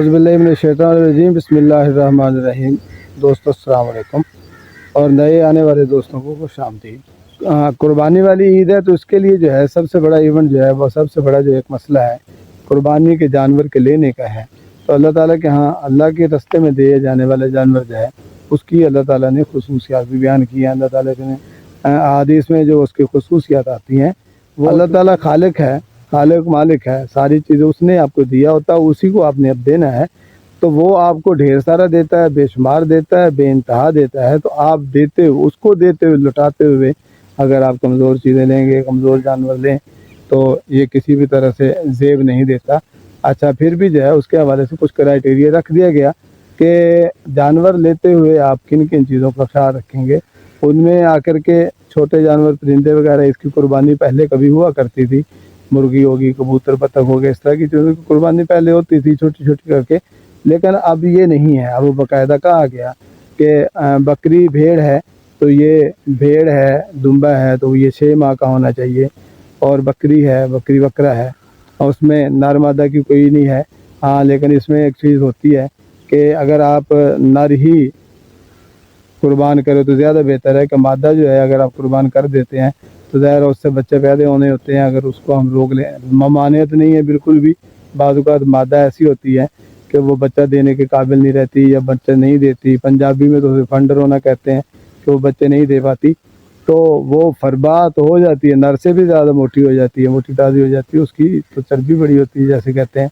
औज़ुबिल्लाहि मिनश्शैतानिर्रजीम बिस्मिल्लाहिर्रहमानिर्रहीम। दोस्तों अस्सलाम वालेकुम और नए आने वाले दोस्तों को खुश आमदीद। कुर्बानी वाली ईद है तो उसके लिए जो है सबसे बड़ा इवेंट जो है वो सबसे बड़ा जो एक मसला है कुर्बानी के जानवर के लेने का है। तो अल्लाह ताला के यहाँ अल्लाह के रास्ते में दिए जाने वाले जानवर जो है उसकी अल्लाह ताला ने खुसूसियात भी बयान की हैं। अल्लाह ताला ने हदीस में जो उसकी खुसूसियात आती हैं वो अल्लाह ताला खालिक है, खालिक मालिक है, सारी चीज़ें उसने आपको दिया होता है, उसी को आपने अब देना है। तो वो आपको ढेर सारा देता है, बेशुमार देता है, बेइंतहा देता है। तो आप देते हुए उसको देते हुए लुटाते हुए अगर आप कमज़ोर चीज़ें लेंगे, कमज़ोर जानवर लें तो ये किसी भी तरह से ज़ेब नहीं देता। अच्छा, फिर भी जो है उसके हवाले से कुछ क्राइटेरिया रख दिया गया कि जानवर लेते हुए आप किन किन चीज़ों का ख्याल रखेंगे। उनमें आकर के छोटे जानवर परिंदे वगैरह इसकी कुर्बानी पहले कभी हुआ करती थी, मुर्गी होगी, कबूतर, बतख हो गए, इस तरह की चीज़ों की कुर्बानी पहले होती थी छोटी छोटी करके। लेकिन अब ये नहीं है। अब बाकायदा कहा गया कि बकरी भेड़ है तो ये भेड़ है, दुम्बा है तो ये 6 माह का होना चाहिए, और बकरी है, बकरी बकरा है और उसमें नर मादा की कोई नहीं है। हाँ, लेकिन इसमें एक चीज़ होती है कि अगर आप नर ही कुर्बान करें तो ज़्यादा बेहतर है कि मादा जो है अगर आप कुर्बान कर देते हैं तो ज़ाहिर उससे बच्चे पैदा होने होते हैं। अगर उसको हम रोक लें, ममानियत नहीं है बिल्कुल भी। बाज़ औक़ात मादा ऐसी होती है कि वो बच्चा देने के काबिल नहीं रहती या बच्चा नहीं देती। पंजाबी में तो फंडर होना कहते हैं कि वो बच्चे नहीं दे पाती, तो वो फरबा तो हो जाती है, नर से भी ज़्यादा मोटी हो जाती है, मोटी ताज़ी हो जाती है, उसकी तो चर्बी बड़ी होती है जैसे कहते हैं,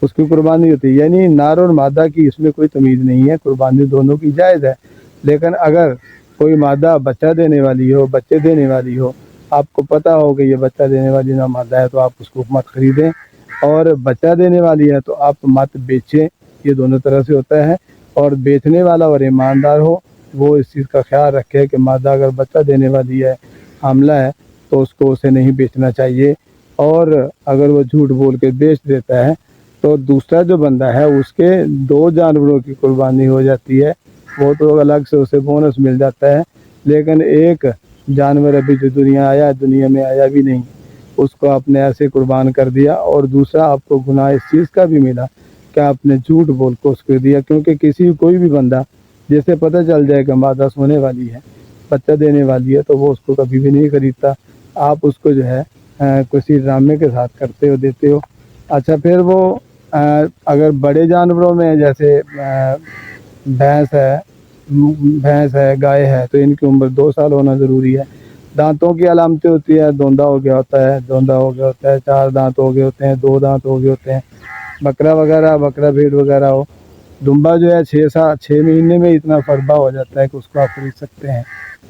उसकी कुर्बानी होती है। यानी नर और मादा की इसमें कोई तमीज़ नहीं है, कुर्बानी दोनों की जायज़ है। लेकिन अगर कोई मादा बच्चा देने वाली हो, बच्चे देने वाली हो, आपको पता हो कि ये बच्चा देने वाली ना मादा है तो आप उसको मत ख़रीदें, और बच्चा देने वाली है तो आप मत बेचें। ये दोनों तरह से होता है। और बेचने वाला और ईमानदार हो वो इस चीज़ का ख्याल रखे कि मादा अगर बच्चा देने वाली है, हामला है, तो उसको उसे नहीं बेचना चाहिए। और अगर वो झूठ बोल के बेच देता है तो दूसरा जो बंदा है उसके 2 जानवरों की कुर्बानी हो जाती है, वो तो अलग से उसे बोनस मिल जाता है। लेकिन एक जानवर अभी जो दुनिया में आया भी नहीं, उसको आपने ऐसे कुर्बान कर दिया, और दूसरा आपको गुनाह इस चीज़ का भी मिला कि आपने झूठ बोल को उसको दिया। क्योंकि कोई भी बंदा जैसे पता चल जाए कि मादा सोने वाली है, बच्चा देने वाली है, तो वो उसको कभी भी नहीं खरीदता। आप उसको जो है किसी ड्रामे के साथ करते हो, देते हो। अच्छा, फिर वो अगर बड़े जानवरों में जैसे भैंस है, गाय है, तो इनकी उम्र 2 साल होना ज़रूरी है। दांतों की अलामतें होती है, धोंदा हो गया होता है, 4 दांत हो गए होते हैं, 2 दांत हो गए होते हैं। बकरा भेड़ वगैरह हो, दुम्बा जो है 6 महीने में इतना फरबा हो जाता है कि उसको आप खरीद सकते हैं।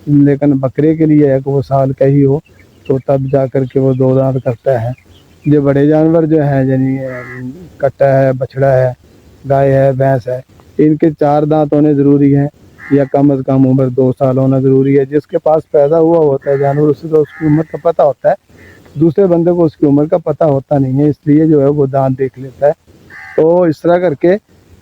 लेकिन बकरे के लिए है कि वो साल का ही हो तो तब जा कर के वो 2 दांत करता है। ये बड़े जानवर जो हैं, यानी कट्टा है, बछड़ा है, गाय है, भैंस है, इनके 4 दांत होने ज़रूरी हैं, या कम अज़ कम उम्र 2 साल होना ज़रूरी है। जिसके पास पैदा हुआ होता है जानवर, उसे तो उसकी उम्र का पता होता है, दूसरे बंदे को उसकी उम्र का पता होता नहीं है, इसलिए जो है वो दांत देख लेता है। तो इस तरह करके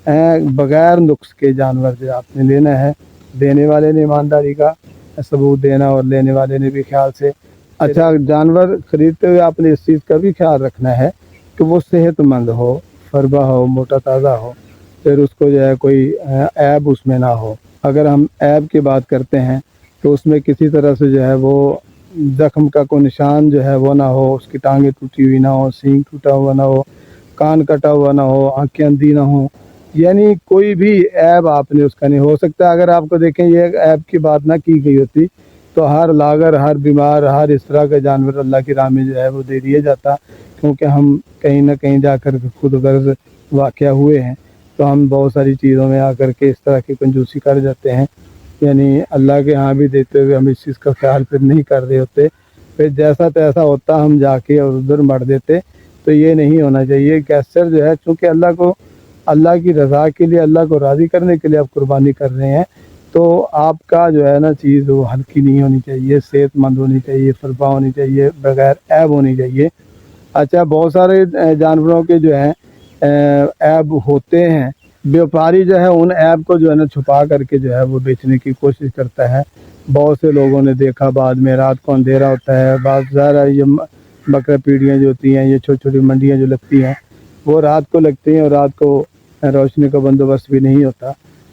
बग़ैर नुक्स के जानवर जो आपने लेना है, देने वाले ने ईमानदारी का सबूत देना और लेने वाले ने भी ख्याल से। अच्छा, जानवर ख़रीदते हुए आपने इस चीज़ का भी ख्याल रखना है कि वो सेहतमंद हो, फरबा हो, मोटा ताज़ा हो, फिर उसको जो है कोई ऐब उसमें ना हो। अगर हम ऐब की बात करते हैं तो उसमें किसी तरह से जो है वो ज़ख्म का कोई निशान जो है वो ना हो, उसकी टांगें टूटी हुई ना हो, सींग टूटा हुआ ना हो, कान कटा हुआ ना हो, आँखें अंधी ना हो, यानी कोई भी ऐब आपने उसका नहीं हो सकता। अगर आपको देखें ये ऐब की बात ना की गई होती तो हर लागर, हर बीमार, हर इस तरह का जानवर अल्लाह की राह में जो है वो दे दिया जाता। क्योंकि हम कहीं ना कहीं जाकर खुद गर्ज वाक़या हुए हैं, तो हम बहुत सारी चीज़ों में आकर के इस तरह की कंजूसी कर जाते हैं, यानी अल्लाह के यहाँ भी देते हुए हम इस चीज़ का ख्याल फिर नहीं कर रहे होते। फिर जैसा तैसा होता हम जाके और उधर मर देते। तो ये नहीं होना चाहिए। कैसर जो है, चूँकि अल्लाह की रज़ा के लिए, अल्लाह को राज़ी करने के लिए आप कुर्बानी कर रहे हैं, तो आपका जो है ना चीज़ वो हल्की नहीं होनी चाहिए, सेहतमंद होनी चाहिए, फरबा होनी चाहिए, बग़ैर ऐब होनी चाहिए। अच्छा, बहुत सारे जानवरों के जो हैं ऐब होते हैं, व्यापारी जो है उन ऐब को जो है ना छुपा करके जो है वो बेचने की कोशिश करता है। बहुत से लोगों ने देखा, बाद में रात को अंधेरा होता है, बहुत ज़्यादा ये बकरा पीढ़ियाँ जो होती हैं, ये छोटी छोटी मंडियाँ जो लगती हैं, वो रात को लगती हैं, और रात को روشنی کا بندوبست بھی نہیں ہوتا،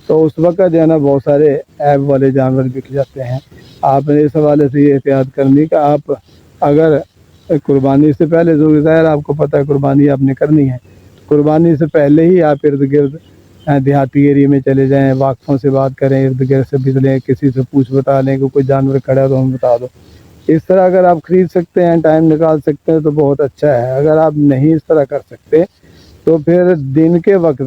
تو اس وقت جو ہے نا بہت سارے عیب والے جانور بک جاتے ہیں۔ آپ نے اس حوالے سے یہ احتیاط کرنی کہ آپ اگر قربانی سے پہلے، ظاہر آپ کو پتہ ہے قربانی آپ نے کرنی ہے، قربانی سے پہلے ہی آپ ارد گرد دیہاتی ایریے میں چلے جائیں، واقفوں سے بات کریں، ارد گرد سے بدلیں، کسی سے پوچھ بتا لیں کہ کوئی جانور کھڑا ہے تو ہمیں بتا دو۔ اس طرح اگر آپ خرید سکتے ہیں، ٹائم نکال سکتے ہیں تو بہت اچھا ہے۔ اگر آپ نہیں اس طرح کر سکتے تو پھر دن کے وقت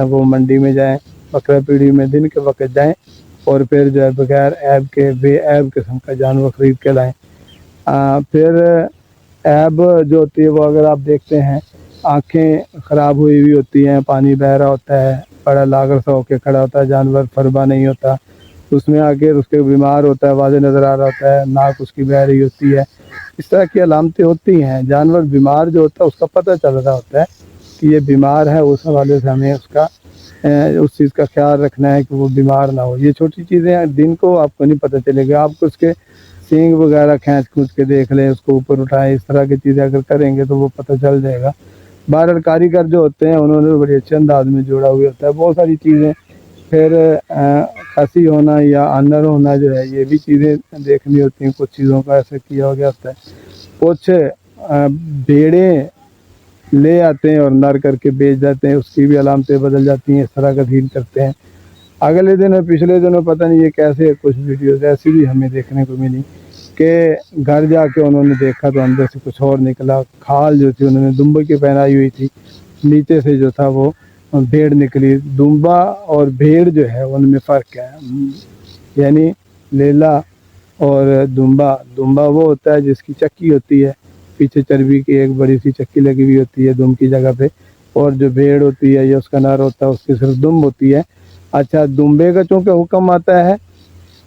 وہ منڈی میں جائیں، بکرا پیڑھی میں دن کے وقت جائیں اور پھر جو ہے بغیر عیب کے، بے عیب قسم کا جانور خرید کے لائیں۔ پھر عیب جو ہوتی ہے وہ اگر آپ دیکھتے ہیں، آنکھیں خراب ہوئی ہوئی ہوتی ہیں، پانی بہہ رہا ہوتا ہے، بڑا لاغر سا ہو کے کھڑا ہوتا ہے جانور، فربا نہیں ہوتا، اس میں آ کے اس کے بیمار ہوتا ہے، واضح نظر آ رہا ہوتا ہے، ناک اس کی بہہ رہی ہوتی ہے، اس طرح کی علامتیں ہوتی ہیں۔ جانور بیمار جو ہوتا ہے اس کا پتہ چل رہا ہوتا ہے کہ یہ بیمار ہے، اس حوالے سے ہمیں اس چیز کا خیال رکھنا ہے کہ وہ بیمار نہ ہو۔ یہ چھوٹی چیزیں ہیں، دن کو آپ کو نہیں پتہ چلے گا، آپ کو اس کے سینگ وغیرہ کھینچ کے دیکھ لیں، اس کو اوپر اٹھائیں، اس طرح کی چیزیں اگر کریں گے تو وہ پتہ چل جائے گا۔ بہرحال کاریگر جو ہوتے ہیں انہوں نے بڑے اچھے انداز میں جوڑا ہوا ہوتا ہے بہت ساری چیزیں۔ پھر خسی ہونا یا آنر ہونا جو ہے یہ بھی چیزیں دیکھنی ہوتی ہیں، کچھ چیزوں کا ایسا کیا ہو گیا ہوتا ہے۔ کچھ بھیڑیں لے آتے ہیں اور نر کر کے بیچ جاتے ہیں، اس کی بھی علامتیں بدل جاتی ہیں، اس طرح کا سین کرتے ہیں۔ اگلے دن اور پچھلے دنوں پتہ نہیں یہ کیسے کچھ ویڈیوز ایسی بھی ہمیں دیکھنے کو ملی کہ گھر جا کے انہوں نے دیکھا تو اندر سے کچھ اور نکلا، کھال جو تھی انہوں نے دمبے کی پہنائی ہوئی تھی، نیچے سے جو تھا وہ بھیڑ نکلی۔ دمبا اور بھیڑ جو ہے ان میں فرق ہے، یعنی لیلا اور دمبا وہ ہوتا ہے جس کی چکی ہوتی ہے، پیچھے چربی کی ایک بڑی سی چکی لگی ہوئی ہوتی ہے دم کی جگہ پہ، اور جو بھیڑ ہوتی ہے یا اس کا نر ہوتا ہے اس کی صرف دم ہوتی ہے۔ اچھا، دمبے کا چونکہ حکم آتا ہے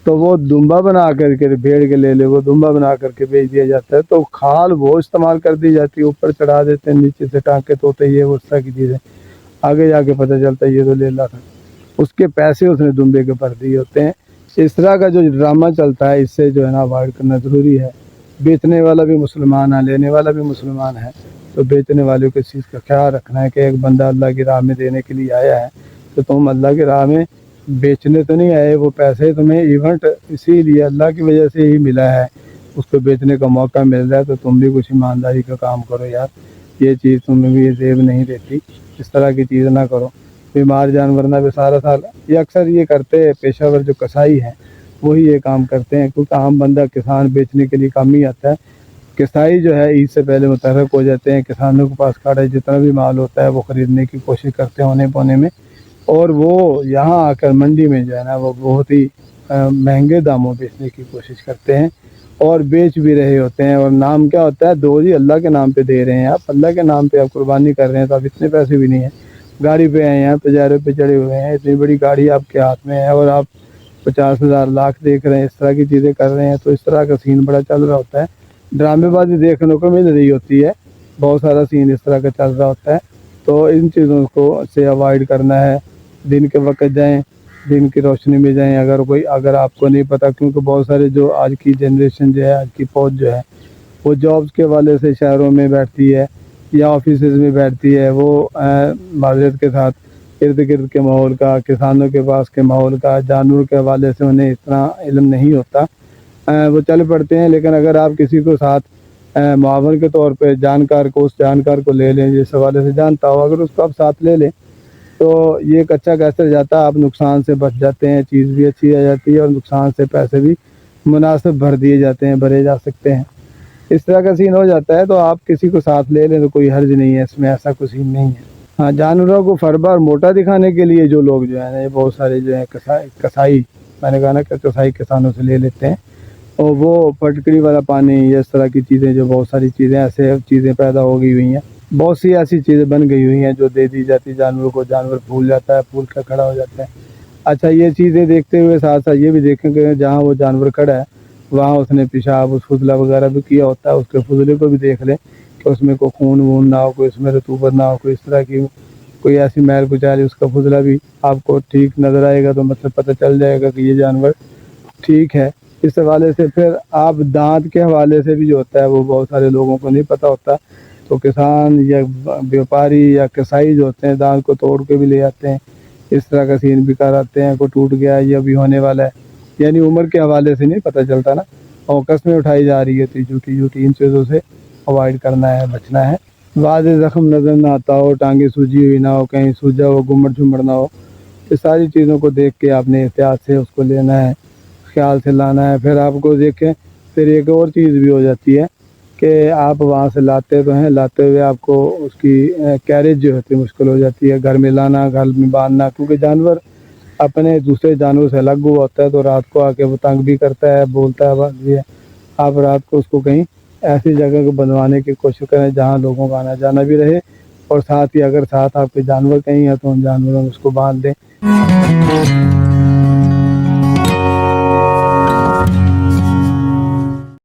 تو وہ دمبا بنا کر کے، بھیڑ کے لے لے وہ دمبا بنا کر کے بیچ دیا جاتا ہے، تو کھال وہ استعمال کر دی جاتی ہے، اوپر چڑھا دیتے ہیں، نیچے سے ٹانکے توتے، یہ وہ اس طرح کی چیزیں۔ آگے جا کے پتہ چلتا ہے یہ تو لیلا تھا، اس کے پیسے اس نے دمبے کے بھر دیے ہوتے ہیں۔ اس طرح کا جو ڈرامہ چلتا ہے اس سے جو ہے نا اوائڈ کرنا ضروری ہے۔ بیچنے والا بھی مسلمان ہے، لینے والا بھی مسلمان ہے، تو بیچنے والے کو اس چیز کا خیال رکھنا ہے کہ ایک بندہ اللہ کی راہ میں دینے کے لیے آیا ہے تو تم اللہ کی راہ میں بیچنے تو نہیں آئے، وہ پیسے تمہیں ایونٹ اسی لیے اللہ کی وجہ سے ہی ملا ہے، اس کو بیچنے کا موقع مل رہا ہے، تو تم بھی کچھ ایمانداری کا کام کرو یار، یہ چیز تمہیں بھی زیب نہیں دیتی، اس طرح کی چیز نہ کرو۔ بیمار جانور نہ سارا سال یہ اکثر یہ کرتے ہیں پیشہ ور جو کسائی ہیں، وہی یہ کام کرتے ہیں، کیونکہ عام بندہ کسان بیچنے کے لیے کام ہی آتا ہے۔ کسائی جو ہے عید سے پہلے متحرک ہو جاتے ہیں، کسانوں کے پاس کھڑا جتنا بھی مال ہوتا ہے وہ خریدنے کی کوشش کرتے ہیں ہونے پونے میں، اور وہ یہاں آ کر منڈی میں جو ہے نا وہ بہت ہی مہنگے داموں بیچنے کی کوشش کرتے ہیں اور بیچ بھی رہے ہوتے ہیں۔ اور نام کیا ہوتا ہے؟ دو جی اللہ کے نام پہ دے رہے ہیں آپ، اللہ کے نام پہ آپ قربانی کر رہے ہیں، تو آپ اتنے پیسے بھی نہیں ہیں، گاڑی پہ آئے ہیں، پجارے پہ چڑھے ہوئے ہیں، اتنی بڑی گاڑی آپ کے ہاتھ میں ہے اور آپ 50,000 لاکھ دیکھ رہے ہیں، اس طرح کی چیزیں کر رہے ہیں، تو اس طرح کا سین بڑا چل رہا ہوتا ہے، ڈرامے بازی دیکھنے کو مل رہی ہوتی ہے، بہت سارا سین اس طرح کا چل رہا ہوتا ہے، تو ان چیزوں کو سے اوائڈ کرنا ہے۔ دن کے وقت جائیں، دن کی روشنی میں جائیں، اگر آپ کو نہیں پتہ، کیونکہ بہت سارے جو آج کی جنریشن جو ہے، آج کی فوج جو ہے وہ جابس کے حوالے سے شہروں میں بیٹھتی ہے یا آفیسز میں بیٹھتی ہے، وہ معذرت کے ساتھ ارد گرد کے ماحول کا، کسانوں کے پاس کے ماحول کا، جانوروں کے حوالے سے انہیں اتنا علم نہیں ہوتا، وہ چل پڑتے ہیں۔ لیکن اگر آپ کسی کو ساتھ معاون کے طور پہ اس جانکار کو لے لیں جس حوالے سے جانتا ہو، اگر اس کو آپ ساتھ لے لیں تو یہ کچا کیسر جاتا ہے، آپ نقصان سے بچ جاتے ہیں، چیز بھی اچھی آ جاتی ہے اور نقصان سے پیسے بھی مناسب بھر دیے جاتے ہیں، بھرے جا سکتے ہیں، اس طرح کا سین ہو جاتا ہے۔ تو آپ کسی کو ساتھ لے لیں تو کوئی حرج نہیں ہے، اس میں ایسا کوئی سین نہیں ہے۔ ہاں، جانوروں کو فربا اور موٹا دکھانے کے لیے جو لوگ جو ہیں بہت سارے جو ہیں کسائی، میں نے کہا نا کہ کسائی کسانوں سے لے لیتے ہیں، اور وہ پٹکڑی والا پانی یا اس طرح کی چیزیں، جو بہت ساری چیزیں ایسے چیزیں پیدا ہو گئی ہوئی ہیں، بہت سی ایسی چیزیں بن گئی ہوئی ہیں جو دے دی جاتی جانوروں کو، جانور پھول جاتا ہے، پھول کر کھڑا ہو جاتا ہے۔ اچھا، یہ چیزیں دیکھتے ہوئے ساتھ ساتھ یہ بھی دیکھیں کہ جہاں وہ جانور کھڑا ہے وہاں اس نے پیشاب فضلہ وغیرہ بھی کیا ہوتا ہے، اس کے فضلے کو بھی دیکھ لیں کہ اس میں کوئی خون وون نہ ہو، کوئی اس میں رطوبت نہ ہو، کوئی اس طرح کی کوئی ایسی میل کچالی، اس کا فضلہ بھی آپ کو ٹھیک نظر آئے گا تو مطلب پتہ چل جائے گا کہ یہ جانور ٹھیک ہے۔ اس حوالے سے پھر آپ دانت کے حوالے سے بھی جو ہوتا ہے وہ بہت سارے لوگوں کو نہیں پتہ ہوتا، तो किसान या व्यापारी या कसाई जो होते हैं दाल को तोड़ के भी ले आते हैं। इस तरह का सीन भी कराते हैं, कोई टूट गया है या भी होने वाला है, यानी उम्र के हवाले से नहीं पता चलता ना, और कस्में उठाई जा रही है, तो झूठी इन चीज़ों से अवॉइड करना है, बचना है। वाज़ेह ज़ख्म नज़र ना आता हो, टांगे सूजी हुई ना हो, कहीं सूजा हो, घुमड़ झुमड़ ना हो, ये सारी चीज़ों को देख के आपने एहतियात से उसको लेना है, ख्याल से लाना है। फिर आपको देखें, फिर एक और चीज़ भी हो जाती है कि आप वहाँ से लाते तो हैं, लाते हुए आपको उसकी कैरेज जो होती है मुश्किल हो जाती है, घर में लाना, घर में बांधना, क्योंकि जानवर अपने दूसरे जानवर से अलग हुआ होता है, तो रात को आके वो तंग भी करता है, बोलता है, बात भी है। आप रात को उसको कहीं ऐसी जगह को बनवाने की कोशिश करें जहाँ लोगों का आना जाना भी रहे, और साथ ही अगर साथ आपके जानवर कहीं हैं तो उन जानवरों में उसको बांध दें।